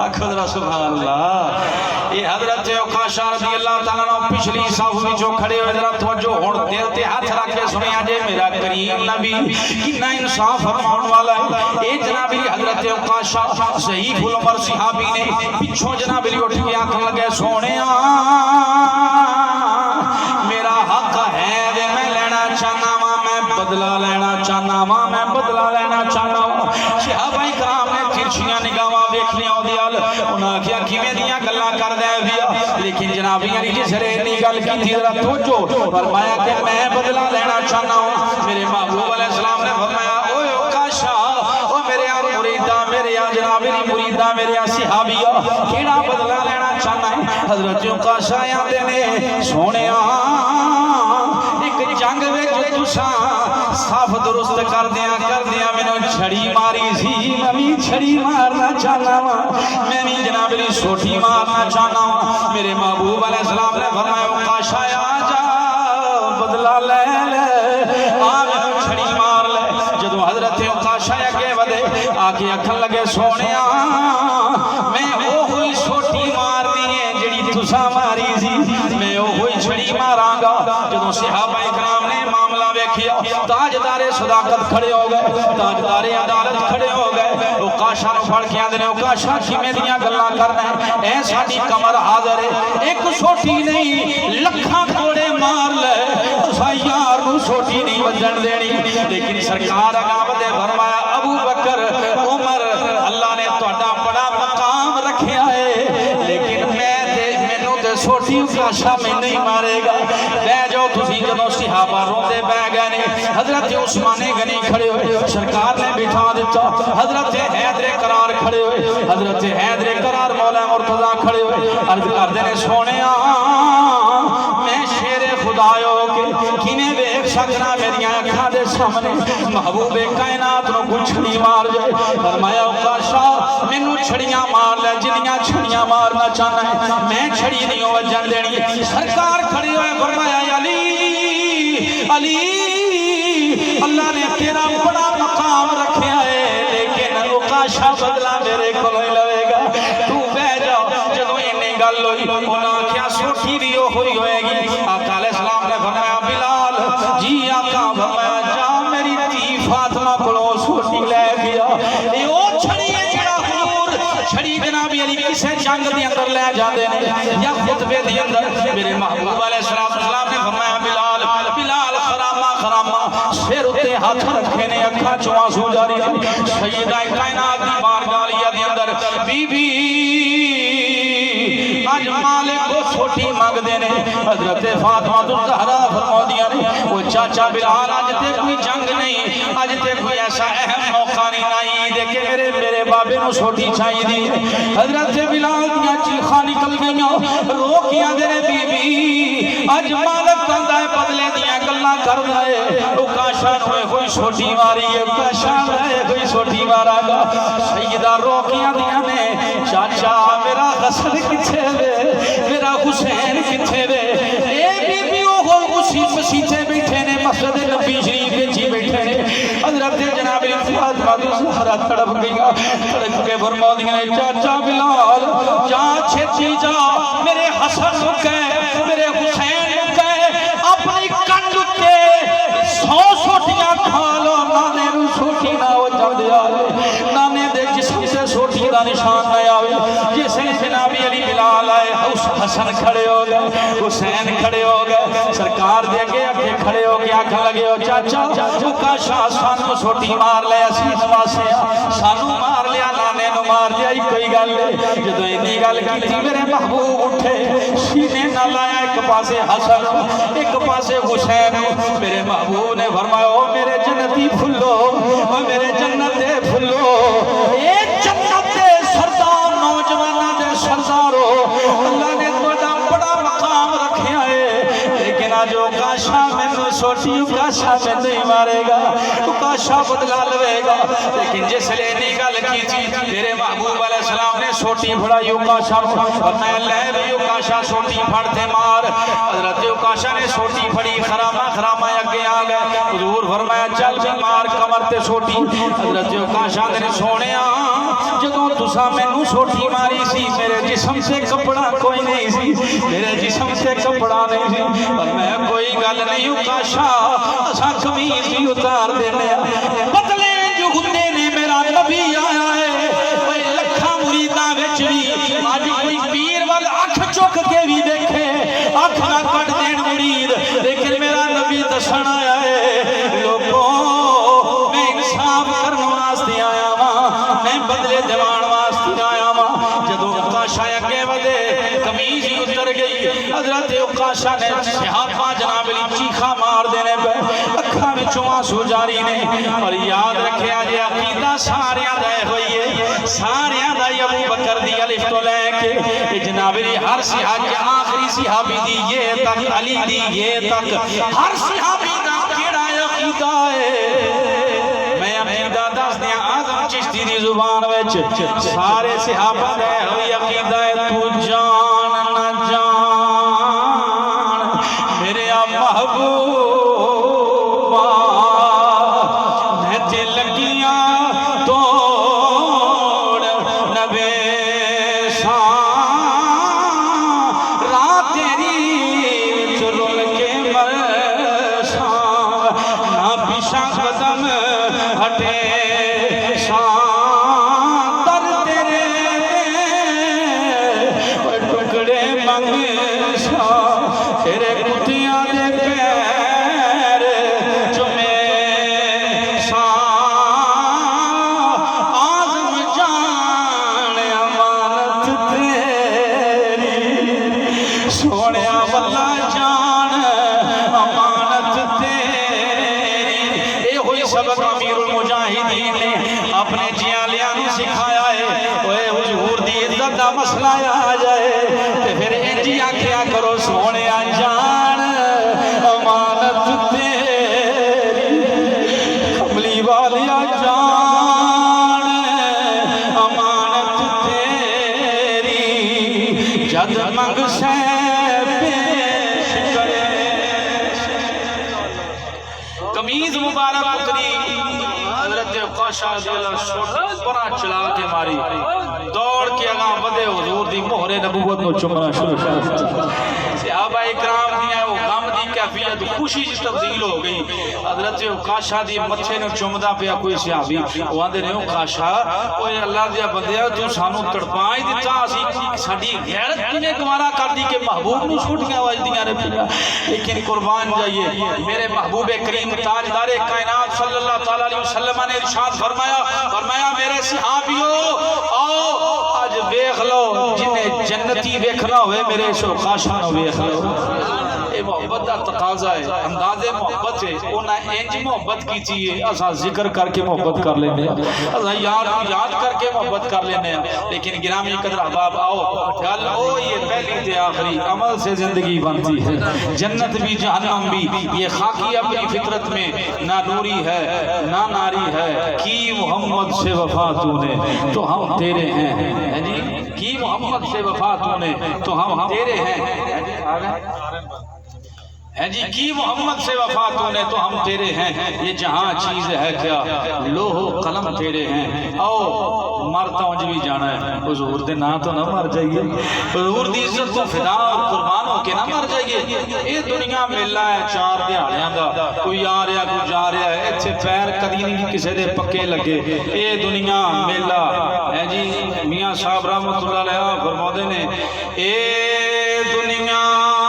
عنہ سبحان اللہ یہ حضرت عکاشہ رضی اللہ تعالیٰ عنہ پچھلی صاحب میں جو کھڑے ہوئے ذرا توجہ ہون دل تے ہاتھ رکھ کے سنے آجے میرا کریم نبی کتنا انصاف فرماؤن والا ہے اے جنابی حضرت عکاشہ ضعیف العمر صحابی نے پچھوں جنابی اٹھ کے آنکھ لگے سونے میرا حق ہے میں لینا چاہنا بدلا لینا چاہنا میں بدلا لینا چاہنا صحابہ کرام نے ترچیاں نگاہاں ویکھنیاں اودیال انہاں کیا کیویں دیاں گلاں کر دے پیا لیکن جناب علی جس نے اتنی گل کیتی ذرا توجہ فرمایا کہ میں بدلا لینا چاہنا ہوں میرے محبوب علیہ السلام نے فرمایا اوے عکاشہ او میرے مریداں میرے جناب علی مریداں میرے صحابیاں کیڑا بدلا لینا چاہنا ہے حضرت عکاشہ آندے نے سونیا ایک جنگ وچ تساں صاف درست کر دیا میں نے چھڑی ماری سی میں بھی چھڑی مارنا چاہنا ہوں میں بھی جناب علی سوٹی مارنا چاہنا ہوں میرے محبوب علیہ السلام نے فرمایا عکاشہ آجا بدلا لے میں نے چھڑی مار لے جدو حضرت عکاشہ کے ودے آکے اکھن لگے سونے میں اوہی سوٹی مار دیئے جڑی تسا ماری سی میں اوہی چھڑی ماراں گا جدو صحابہ اکرام نے معاملہ ویکھیا تاجدار صداقت کھڑے ہو گئے تاجدار عدالت کھڑے ہو گئے عکاشہ نو پڑھ کے آندے نے عکاشہ کیویں دیاں گلاں کرنا ہے اے ساڈی کمر حاضر ہے ایک سوٹی نہیں لکھاں کوڑے مار لے تساں یار نو سوٹی نہیں وجن دینی لیکن سرکار اگاں ودے فرمایا ابو بکر عمر اللہ نے تہاڈا بڑا مقام رکھیا ہے لیکن مینوں تے سوٹی عکاشہ میں نہیں مارے گا بہ جاؤ تسی جدوں صحابہ روندے بہ گئے نے حضرت عثمان غنی کھڑے ہوئے سرکار نے بٹھا دیتا حضرت حیدر قرار کھڑے ہوئے حضرت حیدر قرار مولا مرتضیٰ کھڑے ہوئے عرض کردے نے سونیا میں شیر خدایو کے کیویں ویکھ سکنا میریاں اکھاں دے سامنے محبوب کائنات نو کوئی چھڑی مار جائے فرمایا عکاشہ مینوں چھڑیاں مار لے جنیاں چھڑیاں مارنا چاہنا ہے میں چھڑی نہیں وجن دینی سرکار کھڑے ہوئے فرمایا علی اللہ نے تیرا بڑا مقام رکھیا ہے لیکن عکاشہ بدلا میرے کو نہیں لوے گا تو بہ جا جدو انہیں گل ہوئی انہاں کیا سوٹی بھی ہوئے گی آقا علیہ السلام نے فرمایا بلال جی آقا فرمایا جا میری تی فاطمہ کلو سوٹی لے گیا اے او چھڑی ہے جڑا حضور چھڑی جناب علی کسے جنگ دی اندر لے جاندے نے یا خطبے دی اندر میرے محبوب علیہ السلام نے فرمایا بلال خرامہ سر اتے ہاتھ رکھے نے اکھاں چوں آنسو جاری سیدہ کائنات دی بارگاہ عالیہ دے اندر بی بی اج مالک کو چھوٹی مانگ دے نے حضرت فاطمہ الزہرا فرماؤندیاں نے وہ چاچا بلال اج تے کوئی جنگ نہیں اج تے کوئی ایسا اہم موقع نہیں دے کہ میرے بابے نو چھوٹی چاہیے دی حضرت بلال دیاں چیخاں نکل گئیاں رو کے آندے نے بی بی اج مالک کہندا ہے بدلے دیاں گلاں کردا ہے عکاشہ نو کوئی چھوٹی ماری ہے عکاشہ نے کوئی چھوٹی مارا گا سیدہ رو کے آندیاں نے چاچا میرا حسن کتھے وے میرا حسین کتھے وے اے بی بی وہ اسی مسیتے بیٹھے نے مسجد نبی شریف وچ بیٹھے نے حضرت جناب فاطمہ الزہرا تڑپ گئیاں تڑپ کے فرماندیاں نے چاچا بلال جا چھتی جا میرے حسن نو کہے میرے حسین نو کہے اپنی کنڈ تے 100 سوٹیاں کھا لو نانے نو سوٹی نہ ہو جاندے آوے نانے دے جسم سے سوٹی دا نشان نہ آوے جسے جناب علی بلال آئے حسن کھڑے ہو گئے حسین کھڑے ہو گئے سرکار دے اگے کھڑے ہو گیا آکھن لگے ہو چاچا عکاشہ سانو سوٹی مار لے اسی نواسے سانو مار لیا نانے نو مار لیا کوئی گل جدو اتنی گل کی میرے محبوب اٹھے سینے نہ لایا ایک پاسے حسن ایک پاسے حسین میرے محبوب نے فرمایا او میرے جنتی پھلو او میرے جنت دے پھلو اے جنت دے سردار نوجوانہ دے سردارو اللہ نے بڑا مقام رکھیا ہے لیکن آج عکاشہ میں سوٹی سوچی کاشا میں نہیں مارے گا کاشا بدلا لے گا لیکن جس لئے نگل کی تھی میرے محبوب علیہ السلام نے سوٹی پھڑا یو کاشا اور میں لے بھی یو کاشا سوٹی پھڑتے مار حضرت یو کاشا نے سوٹی پھڑی خرامہ اگے آگئے حضور فرمایا چل بھی مار کمر تے سوٹی حضرت یو کاشا نے سونے جدوں تسا میں نو سوٹی ماری سی میرے جسم سے کپڑا کوئی نہیں سی میرے جسم سے کپڑا نہیں سی اور میں کوئی گل نہیں کاشا اسا کمیز بھی اتار دینے بدلے جو ہندے نے میرا نبی آیا ہے کوئی لکھا مریداں وچ بھی آج کوئی پیر وال اکھ چک کے بھی دیکھے اکھ نہ کٹ دین مرید لیکن میرا نبی دسن آیا ہے لوگوں میں انصاف کرن واسطے آیا ہاں میں بدلے دیوان واسطے آیا ہاں جدوں کاشا اگے ودے کمیز ہی اتر گئی حضرت کاشا نے صحابہ جناب علی چیخا مار دینے پہ اکھاں وچوں آنسو جاری نے اور یاد رکھے آج عقیدہ ساریاں دے ہوئی ہے ساریاں دا ابو بکر دی الف تو لے کے جناب علی ہر صحابی آخری صحابی دی یہ تک علی دی یہ تک ہر صحابی دا کیڑا عقیدہ ہے میں عقیدہ دس دیا اعظم چشتی دی زبان وچ سارے صحابہ دے ہوئی عقیدہ ہے تو جان نہ جان میرے محبوب میں لگیاں توڑ نبے رات تیری چرل کے مرشاں نہ پیشا قدم ہٹے شان در تیرے ٹکڑے منگشاں تیرے کتیاں دے پیر چمے شان آزم جان امانت تیری سونے واللہ جان امانت تیری اے ہوئی سبق امیر المجاہدین نے اپنے جیالیاں سکھایا ہے اوے حضور دی عزت دا مسئلہ آ جائے تے پھر انجی آکھیا کرو سونے جان امانت تیری کملی والیا جان امانت تیری جد منگ سے پیش کرے کمیز مبارک اتری حضرت کاشا پرا چلا کے ماری دوڑ کے اگاں بدے حضور دی مہر نبوت نو چمنا شروع صحابہ اکرام دیا وہ غم دی کیفیت خوشی جس تبدیل ہو گئی حضرت کاشا دی مچھے نے چمدا پیا کوئی صحابی وہ آندے نے کاشا اوے اللہ دیا بندیا تو سانو تڑپائی دیتا اسی ساڈی غیرت کنے گوارا کر دی کہ محبوب نو چھوٹیاں وجدیاں نے پیا لیکن قربان جائیے میرے محبوب کریم تاجدار کائنات صلی اللہ تعالی علیہ وسلم نے ارشاد فرمایا میرے صحابیوں آؤ آج ویکھ لو جنہیں جنتی ویکھنا ہوئے میرے سو کاشا نو ویکھ لو اے محبت دا تقاضا ہے انداز محبت ہے انہاں انج محبت کی چیئے اساں ذکر کر کے محبت کر لینے اساں یاد کر کے محبت کر لینے لیکن گرامی قدر احباب آؤ گل او یہ پہلی تے آخری عمل سے زندگی بنتی ہے جنت بھی جہنم بھی یہ خاکی اپنی فطرت میں نہ نوری ہے نہ ناری ہے کی محمد سے وفا تو نے تو ہم تیرے ہیں کی محمد سے وفا تو نے تو ہم تیرے ہیں ہے جی کی محمد سے وفا تو نے تو ہم تیرے ہیں یہ جہاں چیز ہے کیا لوہ قلم تیرے ہیں آؤ مرتا ہوں بھی جانا ہے حضور دے نا تو نہ مر جائیے حضور دی عزت تو فدا اور قربان ہو کے نہ مر جائیے یہ دنیا میلہ ہے چار دیہاڑیاں دا کوئی آ رہا کوئی جا رہا ہے ایتھے پیر کدی نہیں کسے دے پکے لگے اے دنیا میلہ ہے جی میاں صاحب رحمت اللہ علیہ فرماتے نے اے دنیا دنیا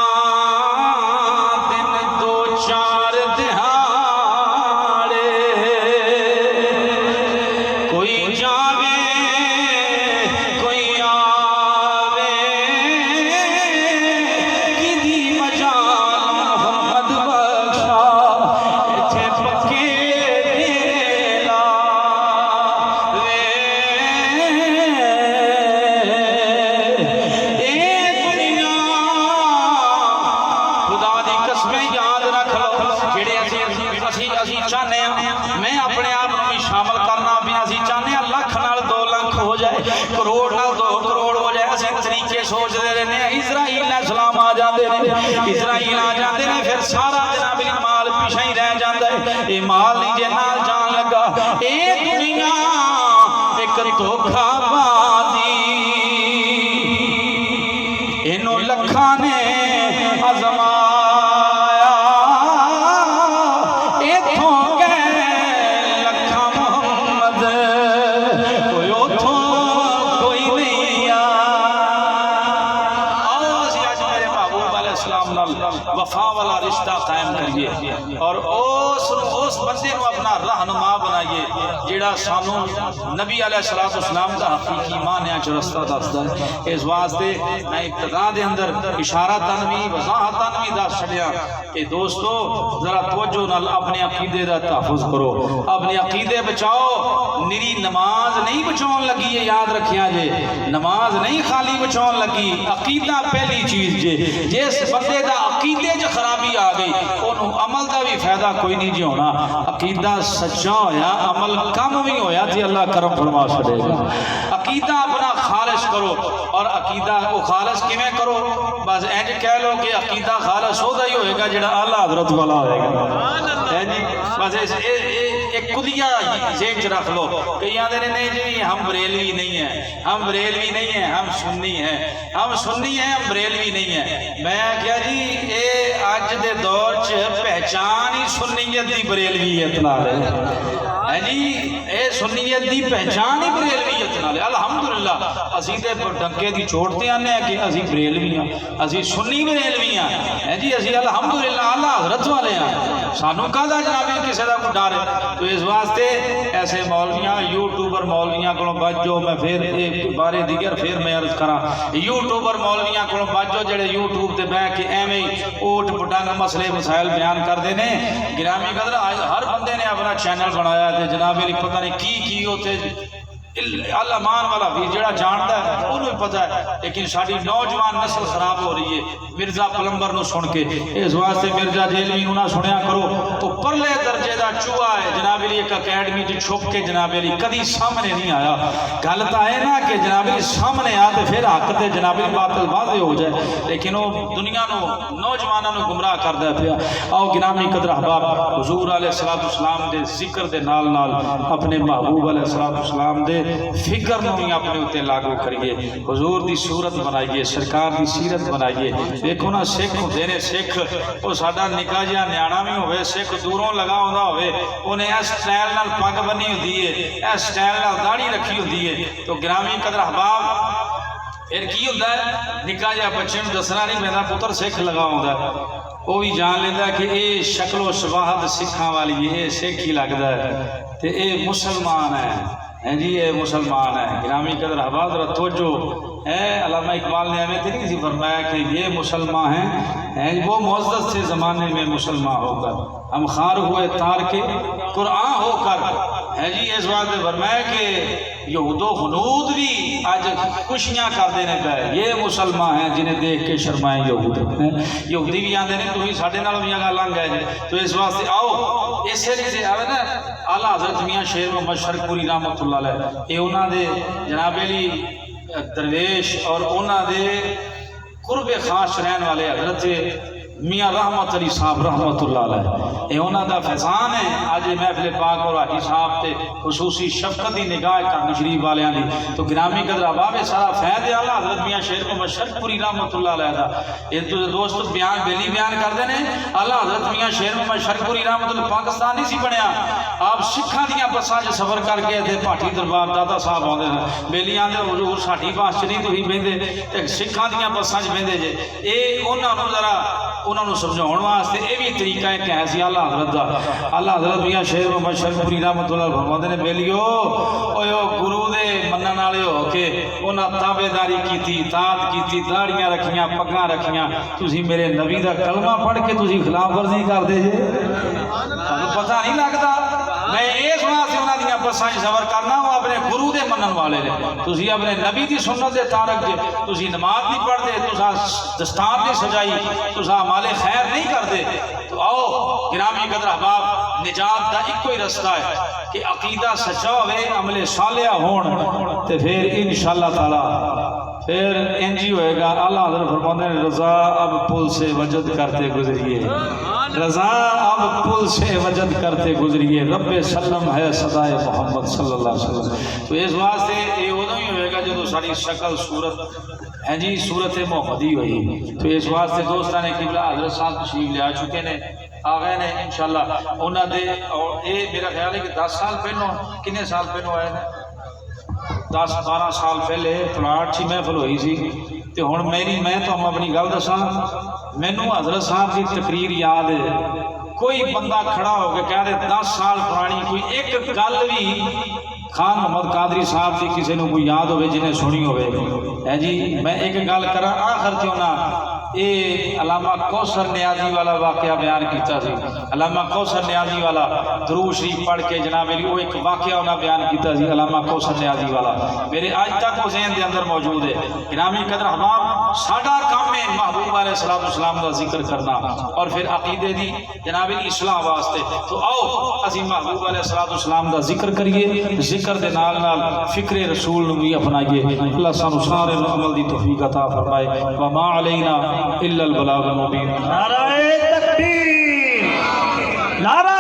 اسی چاہنے میں اپنے آپ کو بھی شامل کرنا بھی اسی چاہنے لکھ نال 2 لاکھ ہو جائے کروڑ نال 2 کروڑ ہو جائے اسی طریقے سوچ دے رہے ہیں اسرائیل علیہ السلام آ جاندے نے اسرائیل آ جاندے نے پھر سارا جناب مال پیچھے ہی رہ جاندا ہے اے مال نہیں جے نال جان لگا اے دنیا ایک دھوکھا بازی اینو لکھاں نے آزمایا ایتھوں گئے لکھاں محمد کوئی اوتھوں کوئی نہیں آؤ اسی اج میرے محبوب علیہ السلام نال وفا والا رشتہ قائم کریے اور اس بندے کو اپنا رہنما بنائیے جیڑا سانو نبی علیہ السلام دا حقیقی معنی چ رستہ دسدا ہے اس واسطے میں ابتدا دے اندر اشارہ تنوی وضاحت تنوی دس چھڈیا کہ دوستو ذرا توجہ نال اپنے عقیدے دا تحفظ کرو اپنے عقیدے بچاؤ نری نماز نہیں بچاؤن لگی ہے یاد رکھیا جے نماز نہیں خالی بچاؤن لگی عقیدہ پہلی چیز جے جس بندے دا عقیدے چ خرابی آ گئی انہوں عمل دا بھی فائدہ کوئی نہیں جی ہونا عقیدہ سچا ہویا عمل کم بھی ہویا تھی اللہ کرم فرما چھڑے گا عقیدہ اپنا خالص کرو اور عقیدہ کو خالص کیویں کرو بس اینج کہہ لو کہ عقیدہ خالص ہوتا ہی ہوئے گا جڑا اعلیٰ حضرت والا ہوئے گا بس ایک کدیہ ذہن چ رکھ لو کہ یہاں دینے نہیں جی ہم بریلوی نہیں ہیں ہم بریلوی نہیں ہیں ہم سنی ہیں ہم بریلوی نہیں ہیں میں کیا جی اے آج دے دور چ پہچان ہی سنیت دی بریلویت نال ہے جی اے سنیت دی پہچان ہی بریلویت نال الحمدللہ اسی تے ڈنکے دی چھوڑتے آنے ہیں کہ اسی بریلوی ہیں اسی سنی بریلوی ہیں ہے جی اسی الحمدللہ اعلیٰ حضرت والے ہیں سانو کہدا جناب کسی دا کوئی ڈر ہے تو اس واسطے ایسے مولویاں یوٹیوبر مولویاں کو بچو میں پھر ایک بارے دیگر پھر میں عرض کراں یوٹیوبر مولویاں کو بچو جڑے یوٹیوب تے بیٹھ کے ایویں اوٹ پٹانگ مسئلے مسائل بیان کردے نے گرامی قدر ہر بندے نے اپنا چینل بنایا تے جناب علی پتہ نہیں کی ہوتے اللہ مان والا بھی جڑا جانتا ہے انہوں پتہ ہے لیکن ساری نوجوان نسل خراب ہو رہی ہے مرزا پلمبر نو سن کے اس واسطے مرزا جیلوی نو نہ سنیا کرو تو پرلے درجے دا چوہا ہے جناب علی ایک اکیڈمی جو چھپ کے جناب علی کدی سامنے نہیں آیا گل تو ہے نا کہ جناب علی سامنے آ تو پھر حق تے جناب علی باطل واضح ہو جائے لیکن وہ دنیا نو نوجوانوں نو گمراہ کردا پیا آؤ گرامی قدر احباب حضور علیہ السلام دے ذکر دے نال نال اپنے محبوب علیہ السلام دے فکر نہیں اپنے اتے لاگو کریے حضور دی صورت بنائیے سرکار دی سیرت بنائیے دیکھو نا سکھ ہوتے نے سکھ وہ ساڈا نکا جہا نیانا بھی ہوئے سکھ دوروں لگا ہوندا ہوئے انہیں اس سٹائل نال پگ بنی ہوندی ہے اس سٹائل نال داڑھی رکھی ہوندی ہے تو گرامی قدر احباب پھر کی ہوندا ہے نکا جہا بچے نوں دسنا نہیں پیندا پتر سکھ لگا ہوندا ہے وہ بھی جان لینا کہ اے شکل و شباہت سکھاں والی ہے سکھ ہی لگتا ہے تے اے مسلمان ہے جی اے مسلمان ہے گرامی قدر احباب ذرا توجہ ہے علامہ اقبال نے ہمیں نہیں سی فرمایا کہ یہ مسلمان ہیں وہ معزز سے زمانے میں مسلمان ہو کر ہم خار ہوئے تار کے قرآن ہو کر ہے جی اس بات میں فرمایا کہ یہود و حنود بھی آج خوشیاں کر دینے پہ یہ مسلمان ہیں جنہیں دیکھ کے شرمائیں یہود یہودی بھی آندے نے تو ہی ساڑھے نال میاں گا لنگ گئے تو اس واسطے آؤ اس سے لیے آوے نا اعلیٰ حضرت میاں شیر محمد شرقپوری رحمۃ اللہ علیہ یہ انہاں دے جناب علی درویش اور انہاں دے قرب خاص رہن والے حضرت میاں رحمت علی صاحب رحمت اللہ علیہ یہ انہاں دا فیضان ہے آج محفل پاک اور حاجی صاحب تے خصوصی شفقتی نگاہ کرنی شریف والیاں دی تو گرامی قدر احباب سارا فیض اعلیٰ حضرت میاں شیر محمد شرقپوری رحمت اللہ علیہ دا یہ تو دوست بیان بیلی بیان کر دے نے اعلیٰ حضرت میاں شیر محمد شرقپوری رحمت اللہ پاکستان نہیں سی بنیا آپ سکھاں دیاں بساں چ سفر کر کے تے پاٹھی دربار دادا صاحب آندے نے بیلیاں دے حضور ساڈی بس چ نہیں تسی بیندے تے سکھاں دیاں بساں چ بیندے جے اے انہاں نوں ذرا انہوں نے سمجھاؤن واسطے یہ بھی طریقہ ہے کہ ایسی اللہ حضرت دا اللہ حضرت میاں شیر محمد شرقپوری رحمۃ اللہ فرماتے نے بیلیو اویو گرو دے منن والے ہو کے انہاں تابعداری کیتی اطاعت کیتی داڑیاں رکھیاں پگاں رکھیاں تسی میرے نبی دا کلمہ پڑھ کے تسی خلاف ورزی کر دے جے تانوں پتہ نہیں لگدا میں اس واسطے انہاں دیاں دساں صبر کرنا وہ اپنے گرو دے منن والے نے تسی اپنے نبی دی سنت دے تارک جے تسی نماز نہیں پڑھتے تساں دستار نہیں سجائی تساں اعمال خیر نہیں کرتے تو آؤ گرامی قدر احباب نجات دا ایک ہی رستہ ہے کہ عقیدہ سچا ہوئے عمل صالح ہون تے پھر انشاءاللہ تعالی پھر انجی ہوئے گا اللہ حضرت فرماتے ہیں رضا اب پل سے وجد کرتے گزریے رضا اب پل سے وجد کرتے گزریے رب سلم ہے صدائے محمد صلی اللہ علیہ وسلم تو اس واسطے یہ ادو ہی ہوئے گا جب ساری شکل صورت ہے جی صورت محمدی ہوئی تو اس واسطے دوستان نے قبلہ حضرت صاحب تشریف لے آ چکے نے آ گئے نے انشاءاللہ انہوں نے اور یہ میرا خیال ہے کہ 10 سال پہلوں کنے سال پہلوں آئے نے 10-12 سال پہلے پلاٹ چی محفل ہوئی سی تے ہن میں تو ہم اپنی گل دساں مینوں حضرت صاحب کی تقریر یاد ہے کوئی بندہ کھڑا ہو کے کہہ دے 10 سال پرانی کوئی ایک گل بھی خان محمد قادری صاحب کی کسی نے کوئی یاد ہوئے جنہیں سنی ہوئے ہے جی میں ایک گل کرا آخر کیوں نہ یہ علامہ کوثر نیازی والا واقعہ بیان کیتا سی علامہ کوثر نیازی والا درود شریف پڑھ کے جناب میری وہ ایک واقعہ انہاں بیان کیتا سی علامہ کوثر نیازی والا میرے آج تک وہ ذہن دے اندر موجود ہے گرامی قدر احباب ساڈا کام ہے محبوب علیہ الصلوۃ والسلام کا ذکر کرنا اور پھر عقیدے دی جناب اصلاح واسطے تو آؤ اسی محبوب علیہ الصلوۃ والسلام کا ذکر کریے ذکر دے نال نال فکر رسول نو بھی اپنائیے اللہ سانو سارے عمل دی توفیق عطا فرمائے وما علینا الا البلاغ المبین نعرہ تکبیر نعرہ